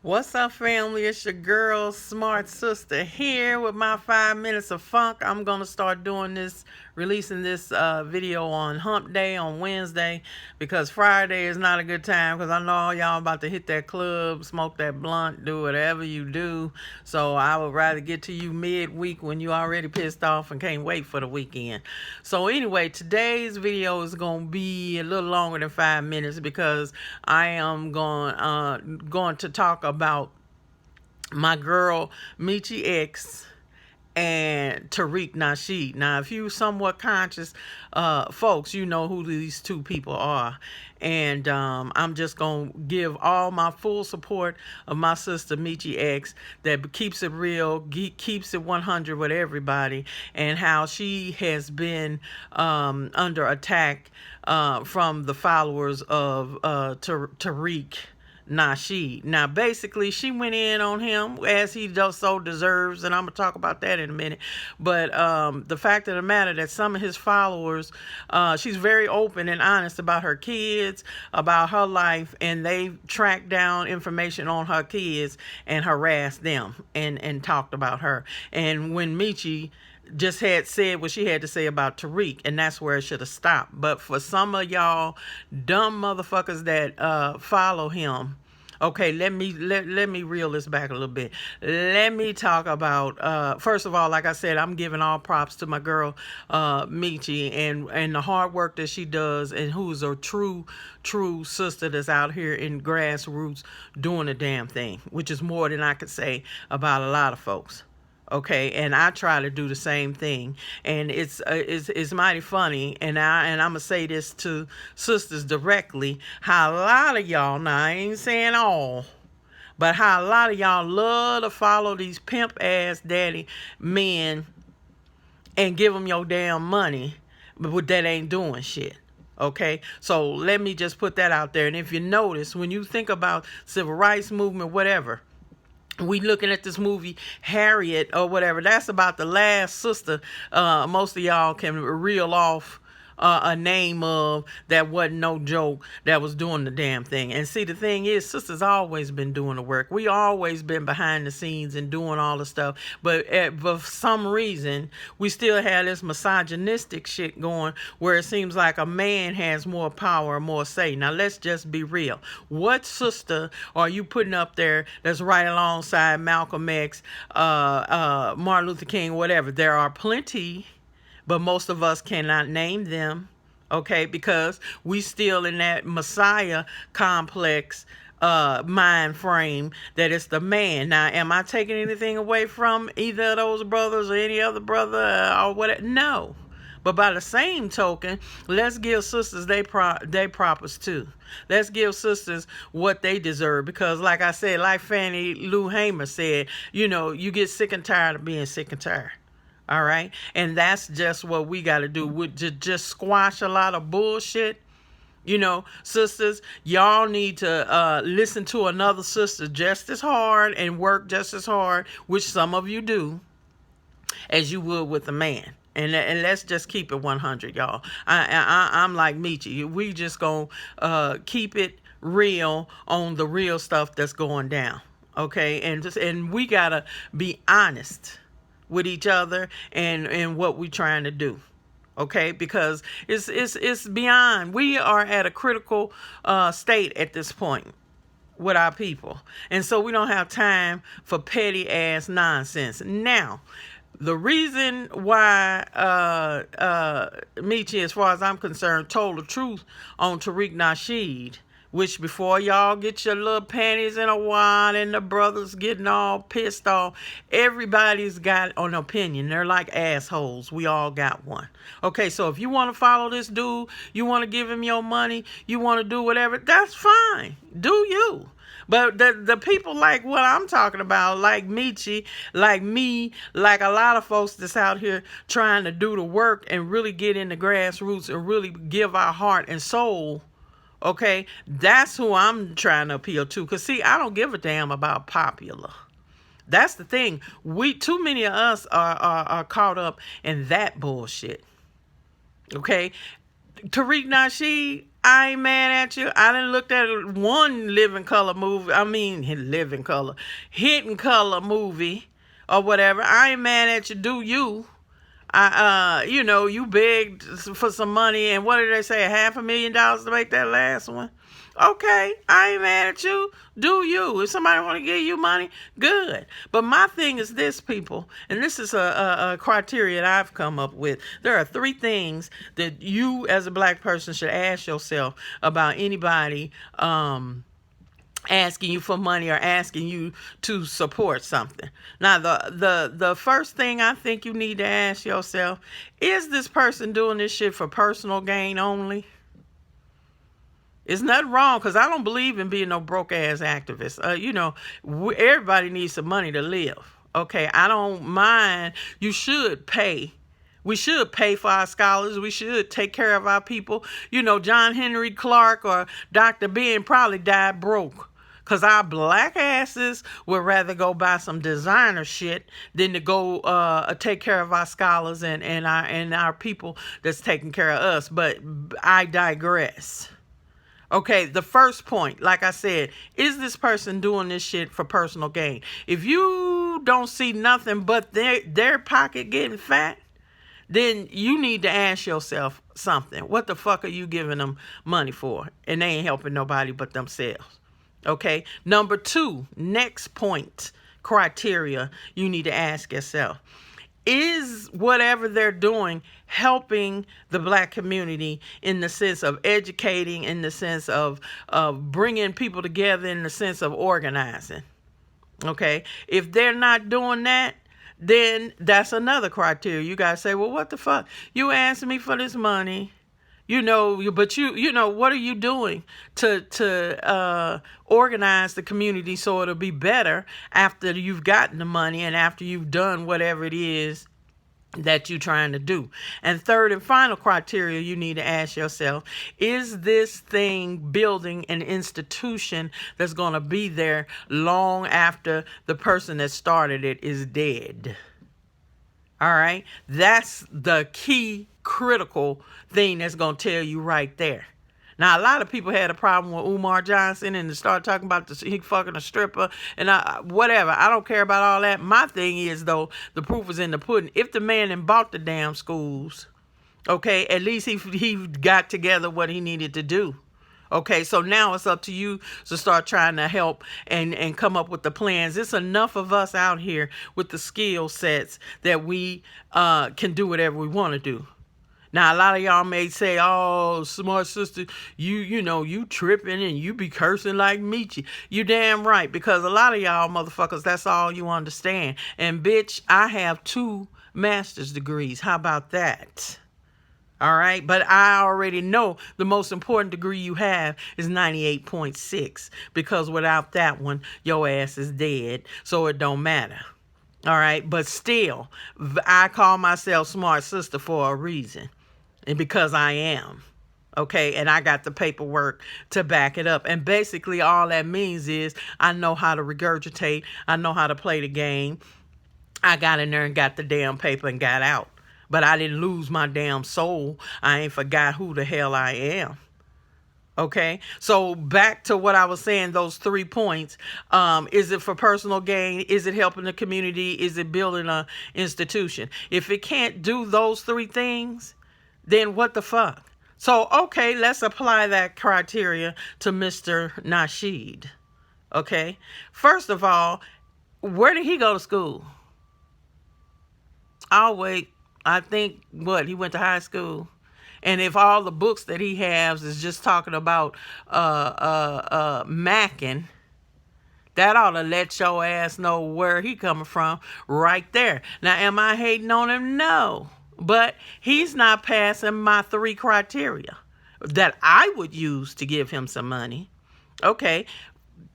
What's up, family? It's your girl, Smart Sister, here with my 5 minutes of funk. I'm going to start doing this, releasing this video on Hump Day on Wednesday because Friday is not a good time because I know all y'all about to hit that club, smoke that blunt, do whatever you do. So I would rather get to you midweek when you already pissed off and can't wait for the weekend. So anyway, today's video is going to be a little longer than 5 minutes because I am going to talk about my girl Meeche X and Tariq Nasheed. Now, if you somewhat conscious folks, you know who these two people are. And I'm just going to give all my full support of my sister Meeche X that keeps it real, keeps it 100 with everybody, and how she has been under attack from the followers of Tariq Nasheed. Now, basically, she went in on him as he just so deserves, and I'm gonna talk about that in a minute. But the fact of the matter that some of his followers, she's very open and honest about her kids, about her life, and they tracked down information on her kids and harassed them and talked about her. And when Meeche just had said what she had to say about Tariq, and that's where it should have stopped. But for some of y'all dumb motherfuckers that follow him, okay, let me reel this back a little bit. Let me talk about first of all, like I said, I'm giving all props to my girl Meeche and the hard work that she does, and who's a true sister that's out here in grassroots doing the damn thing, which is more than I could say about a lot of folks. Okay, and I try to do the same thing, and it's mighty funny, and I'm gonna say this to sisters directly, how a lot of y'all, now I ain't saying all, but how a lot of y'all love to follow these pimp ass daddy men and give them your damn money, but that ain't doing shit. Okay, so let me just put that out there. And if you notice, when you think about civil rights movement, whatever, we looking at this movie Harriet or whatever, that's about the last sister most of y'all can reel off a name of, that wasn't no joke, that was doing the damn thing. And see, the thing is, sisters always been doing the work. We always been behind the scenes and doing all the stuff, but for some reason we still have this misogynistic shit going where it seems like a man has more power or more say. Now let's just be real. What sister are you putting up there that's right alongside Malcolm X, Martin Luther King, whatever? There are plenty, but most of us cannot name them, okay, because we still in that Messiah complex mind frame that it's the man. Now, am I taking anything away from either of those brothers or any other brother or whatever? No. But by the same token, let's give sisters they propers too. Let's give sisters what they deserve, because like I said, like Fannie Lou Hamer said, you get sick and tired of being sick and tired. All right, and that's just what we got to do. We just squash a lot of bullshit. Sisters, y'all need to listen to another sister just as hard and work just as hard, which some of you do, as you would with a man. And let's just keep it 100, y'all. I'm like Meeche. We just gonna keep it real on the real stuff that's going down. Okay, and we gotta be honest with each other and what we're trying to do. Okay, because it's beyond. We are at a critical state at this point with our people, and so we don't have time for petty ass nonsense. Now, the reason why Meeche, as far as I'm concerned, told the truth on Tariq Nasheed, which before y'all get your little panties in a wad and the brothers getting all pissed off, everybody's got an opinion. They're like assholes. We all got one. Okay, so if you want to follow this dude, you want to give him your money, you want to do whatever, that's fine. Do you. But the people like what I'm talking about, like Meeche, like me, like a lot of folks that's out here trying to do the work and really get in the grassroots and really give our heart and soul, okay, that's who I'm trying to appeal to. Because, see, I don't give a damn about popular. That's the thing. Too many of us are caught up in that bullshit. Okay? Tariq Nasheed, I ain't mad at you. I done looked at one Living Color movie. I mean, Living Color, Hidden Color movie or whatever. I ain't mad at you. Do you? You know, you begged for some money, and what did they say? $500,000 to make that last one. Okay, I ain't mad at you. Do you? If somebody want to give you money, good. But my thing is this, people, and this is a criteria that I've come up with. There are 3 things that you, as a black person, should ask yourself about anybody asking you for money or asking you to support something. Now, the first thing I think you need to ask yourself, is this person doing this shit for personal gain only? It's nothing wrong, because I don't believe in being no broke-ass activist. You know, everybody needs some money to live. Okay, I don't mind. You should pay. We should pay for our scholars. We should take care of our people. You know, John Henry Clark or Dr. Ben probably died broke, because our black asses would rather go buy some designer shit than to go take care of our scholars and our people that's taking care of us. But I digress. Okay, the first point, like I said, is this person doing this shit for personal gain? If you don't see nothing but their pocket getting fat, then you need to ask yourself something. What the fuck are you giving them money for? And they ain't helping nobody but themselves. Okay, number 2, next point, criteria you need to ask yourself. Is whatever they're doing helping the black community in the sense of educating, in the sense of bringing people together, in the sense of organizing? Okay, if they're not doing that, then that's another criteria. You gotta say, well, what the fuck? You asking me for this money, you know, but you know, what are you doing to organize the community so it'll be better after you've gotten the money and after you've done whatever it is that you're trying to do? And third and final criteria you need to ask yourself, is this thing building an institution that's going to be there long after the person that started it is dead? All right, that's the key critical thing that's going to tell you right there. Now, a lot of people had a problem with Umar Johnson and started talking about he fucking a stripper and whatever. I don't care about all that. My thing is, though, the proof is in the pudding. If the man then bought the damn schools, okay, at least he got together what he needed to do. Okay, so now it's up to you to start trying to help and come up with the plans. It's enough of us out here with the skill sets that we can do whatever we want to do. Now, a lot of y'all may say, oh, smart sister, you know, you tripping and you be cursing like Meeche. You damn right, because a lot of y'all motherfuckers, that's all you understand. And bitch, I have 2 master's degrees. How about that? All right, but I already know the most important degree you have is 98.6, because without that one, your ass is dead, so it don't matter. All right, but still, I call myself smart sister for a reason, and because I am. Okay, and I got the paperwork to back it up. And basically all that means is I know how to regurgitate. I know how to play the game. I got in there and got the damn paper and got out. But I didn't lose my damn soul. I ain't forgot who the hell I am. Okay, so back to what I was saying, those 3 points. Is it for personal gain? Is it helping the community? Is it building an institution? If it can't do those 3 things, then what the fuck? So, okay, let's apply that criteria to Mr. Nasheed. Okay, first of all, where did he go to school? I'll wait. I think, he went to high school. And if all the books that he has is just talking about macking, that ought to let your ass know where he coming from right there. Now, am I hating on him? No. But he's not passing my 3 criteria that I would use to give him some money. Okay.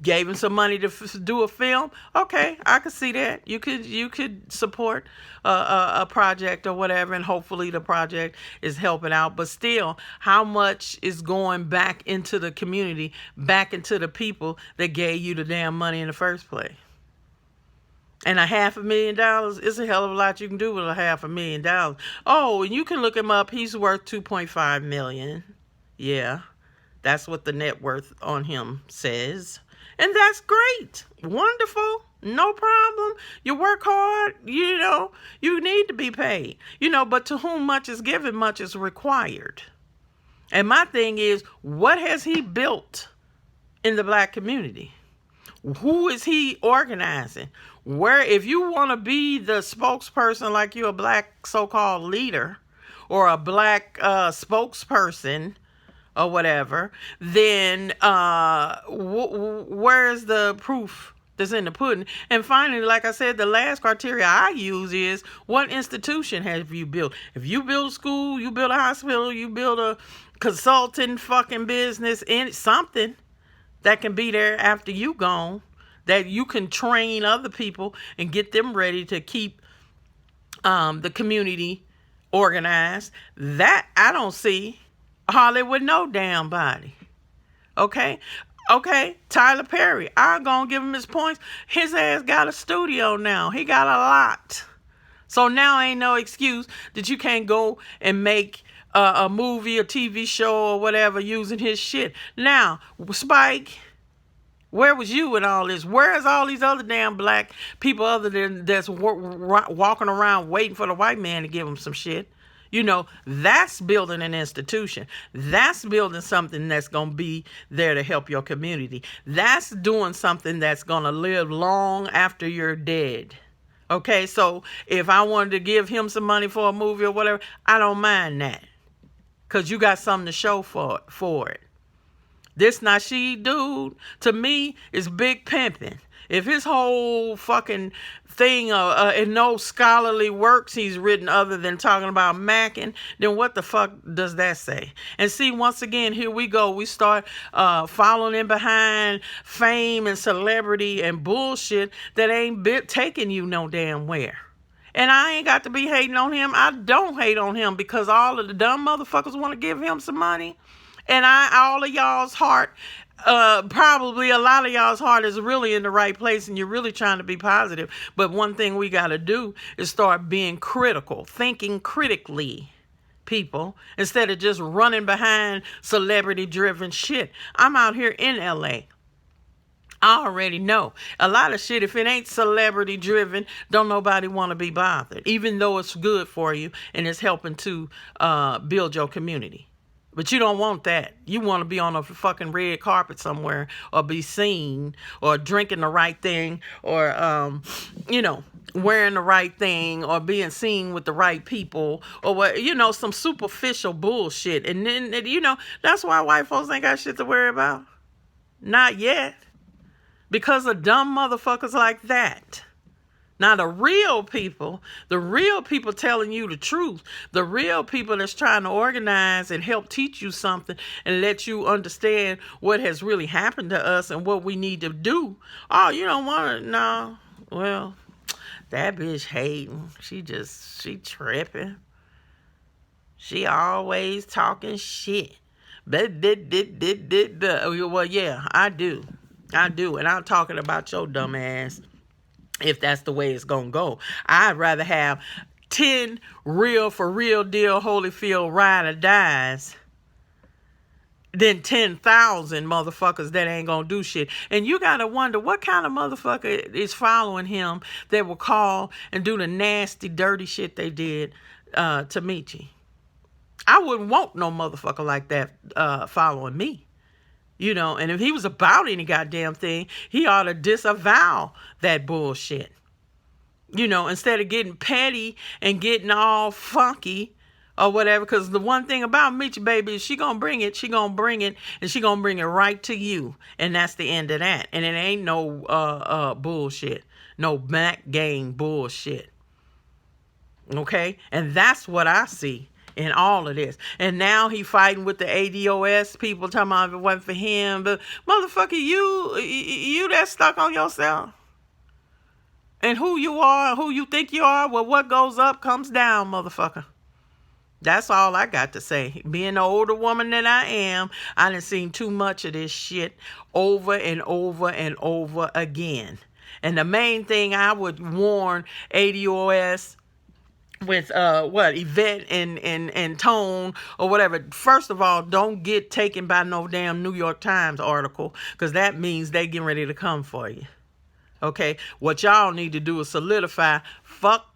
Gave him some money to do a film. Okay, I could see that. You could support a project or whatever, and hopefully the project is helping out. But still, how much is going back into the community, back into the people that gave you the damn money in the first place? And $500,000 is a hell of a lot you can do with $500,000. Oh, and you can look him up. He's worth $2.5 million. Yeah. That's what the net worth on him says. And that's great. Wonderful. No problem. You work hard, you need to be paid. But to whom much is given, much is required. And my thing is, what has he built in the black community? Who is he organizing? Where, if you want to be the spokesperson, like you're a black so-called leader or a black spokesperson or whatever, then where's the proof that's in the pudding? And finally, like I said, the last criteria I use is, what institution have you built? If you build a school, you build a hospital, you build a consulting fucking business, in something that can be there after you gone, that you can train other people and get them ready to keep the community organized. That I don't see Hollywood no damn body. Okay, Tyler Perry, I'm gonna give him his points. His ass got a studio now. He got a lot. So now ain't no excuse that you can't go and make a movie, a TV show, or whatever using his shit. Now, Spike, where was you in all this? Where's all these other damn black people other than that's walking around waiting for the white man to give them some shit? That's building an institution. That's building something that's going to be there to help your community. That's doing something that's going to live long after you're dead. Okay, so if I wanted to give him some money for a movie or whatever, I don't mind that. Because you got something to show for it. This nasheed dude, to me, is big pimping. If his whole fucking thing and no scholarly works he's written other than talking about macking, then what the fuck does that say? And see, once again, here we go. We start following in behind fame and celebrity and bullshit that ain't taking you no damn where. And I ain't got to be hating on him. I don't hate on him because all of the dumb motherfuckers want to give him some money. And all of y'all's heart, probably a lot of y'all's heart is really in the right place and you're really trying to be positive. But one thing we got to do is start being critical, thinking critically, people, instead of just running behind celebrity-driven shit. I'm out here in LA. I already know a lot of shit. If it ain't celebrity driven, don't nobody want to be bothered, even though it's good for you and it's helping to build your community. But you don't want that. You want to be on a fucking red carpet somewhere or be seen or drinking the right thing or, wearing the right thing or being seen with the right people or what, some superficial bullshit. And then, that's why white folks ain't got shit to worry about. Not yet. Because of dumb motherfuckers like that. Now, the real people telling you the truth, the real people that's trying to organize and help teach you something and let you understand what has really happened to us and what we need to do. Oh, you don't want to? No. Well, that bitch hating. She tripping. She always talking shit. Well, yeah, I do. And I'm talking about your dumb ass if that's the way it's going to go. I'd rather have 10 real for real deal Holyfield ride or dies than 10,000 motherfuckers that ain't going to do shit. And you got to wonder what kind of motherfucker is following him that will call and do the nasty, dirty shit they did to Meeche. I wouldn't want no motherfucker like that following me. And if he was about any goddamn thing, he ought to disavow that bullshit. Instead of getting petty and getting all funky or whatever. Because the one thing about Meeche, baby, is she going to bring it, and she going to bring it right to you. And that's the end of that. And it ain't no bullshit. No Mac gang bullshit. Okay? And that's what I see in all of this. And now he fighting with the ADOS people, talking about if it wasn't for him. But motherfucker, you that stuck on yourself. And who you are, who you think you are, well, what goes up comes down, motherfucker. That's all I got to say. Being the older woman that I am, I done seen too much of this shit over and over and over again. And the main thing I would warn ADOS with what Yvette and Tone or whatever. First of all, don't get taken by no damn New York Times article, because that means they getting ready to come for you. Okay, what y'all need to do is solidify. Fuck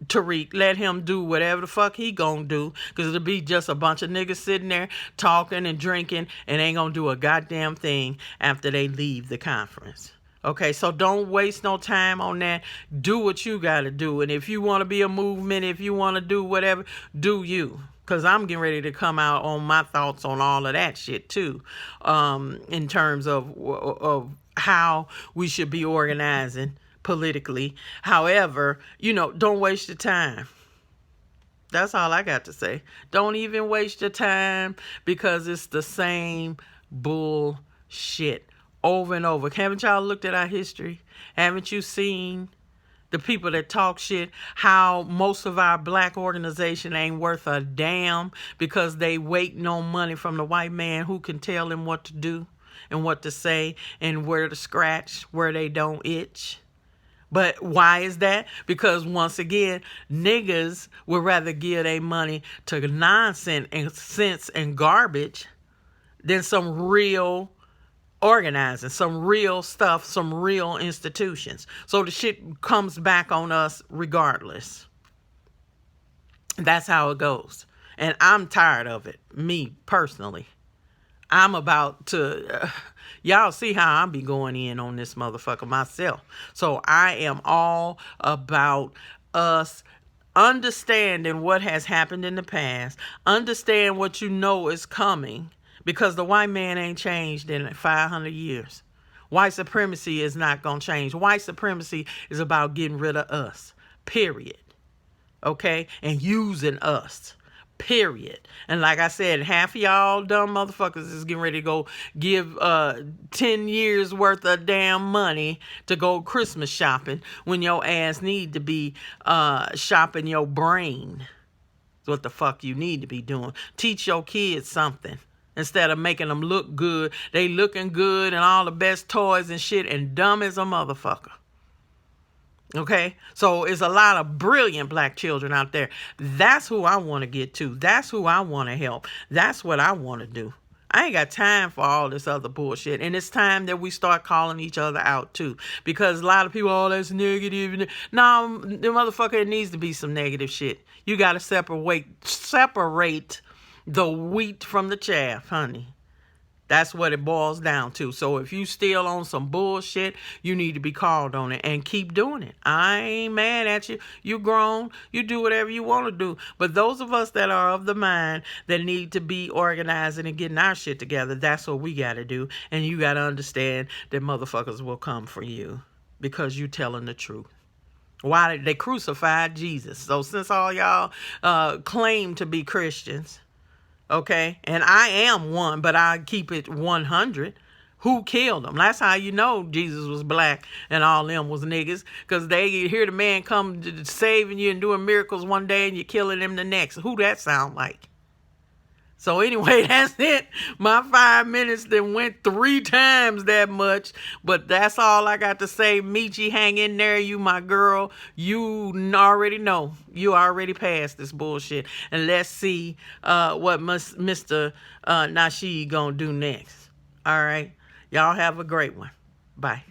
Tariq, let him do whatever the fuck he gonna do, because it'll be just a bunch of niggas sitting there talking and drinking and ain't gonna do a goddamn thing after they leave the conference. Okay, so don't waste no time on that. Do what you gotta do. And if you want to be a movement, if you want to do whatever, do you. Because I'm getting ready to come out on my thoughts on all of that shit too, in terms of how we should be organizing politically. However, don't waste your time. That's all I got to say. Don't even waste your time, because it's the same bullshit over and over. Haven't y'all looked at our history? Haven't you seen the people that talk shit, how most of our black organization ain't worth a damn, because they waiting on money from the white man who can tell them what to do and what to say and where to scratch where they don't itch? But why is that? Because once again, niggas would rather give their money to nonsense and sense and garbage than some real organizing, some real stuff, some real institutions. So the shit comes back on us regardless. That's how it goes. And I'm tired of it, me personally. I'm about to, y'all see how I be going in on this motherfucker myself. So I am all about us understanding what has happened in the past, understand what you know is coming, because the white man ain't changed in 500 years. White supremacy is not going to change. White supremacy is about getting rid of us, period. Okay? And using us, period. And like I said, half of y'all dumb motherfuckers is getting ready to go give 10 years worth of damn money to go Christmas shopping, when your ass need to be shopping your brain. That's what the fuck you need to be doing. Teach your kids something. Instead of making them look good, they looking good and all the best toys and shit and dumb as a motherfucker. Okay? So it's a lot of brilliant black children out there. That's who I want to get to. That's who I want to help. That's what I want to do. I ain't got time for all this other bullshit. And it's time that we start calling each other out too. Because a lot of people, oh, that's negative. No, the motherfucker, it needs to be some negative shit. You got to separate the wheat from the chaff, honey. That's what it boils down to. So if you still on some bullshit, you need to be called on it and keep doing it. I ain't mad at you. You grown. You do whatever you want to do. But those of us that are of the mind that need to be organizing and getting our shit together, that's what we got to do. And you got to understand that motherfuckers will come for you because you telling the truth. Why they crucified Jesus? So since all y'all claim to be Christians, okay, and I am one, but I keep it 100. Who killed him? That's how you know Jesus was black and all them was niggas, because they hear the man come to saving you and doing miracles one day and you're killing him the next. Who that sound like? So anyway, that's it. My 5 minutes then went 3 times that much. But that's all I got to say. Meeche, hang in there. You my girl. You already know. You already passed this bullshit. And let's see what Mr. Nasheed gonna do next. All right. Y'all have a great one. Bye.